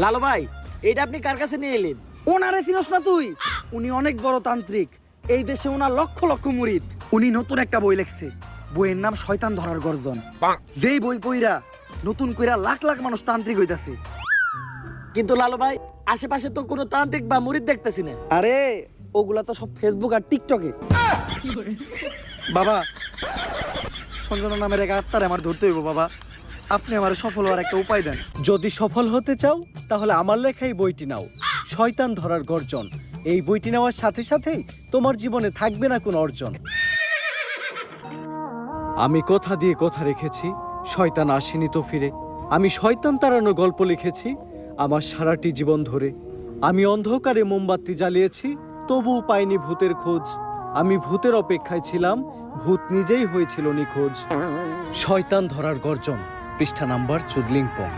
লালু ভাই, এটা আপনি কার কাছে নিয়ে এলেন? ওনারে চিনস না তুই? উনি অনেক বড় তান্ত্রিক। এই দেশে ওনার লক্ষ লক্ষ মুরিদ। উনি নতুন একটা বই লিখছে। বইয়ের নাম শয়তান ধরার গর্জন। যেই বই পইরা নতুন কইরা লাখ লাখ মানুষ তান্ত্রিক হইতাছে। কিন্তু লালু ভাই, আশেপাশে তো কোনো তান্ত্রিক বা মুরিদ দেখতেছি না। আরে ওগুলা তো সব ফেসবুক আর টিকটকে। বাবা, সঞ্জনা নামের এক আত্মারে আমার ধরতে হইব বাবা। আপনি আমার সফল হওয়ার একটা উপায় দেন। যদি সফল হতে চাও তাহলে আমার লেখা এই বইটি নাও, শয়তান ধরার গর্জন। এই বইটি নেওয়ার সাথে সাথেই তোমার জীবনে থাকবে না কোনো অর্জন। আমি কথা দিয়ে কথা রেখেছি, শয়তান আসেনি তো ফিরে। আমি শয়তান তাড়ানো গল্প লিখেছি আমার সারাটি জীবন ধরে। আমি অন্ধকারে মোমবাতি জ্বালিয়েছি, তবুও পাইনি ভূতের খোঁজ। আমি ভূতের অপেক্ষায় ছিলাম, ভূত নিজেই হয়েছিল নিখোঁজ। শয়তান ধরার গর্জন, পৃষ্ঠা নাম্বার চুদলিংপং।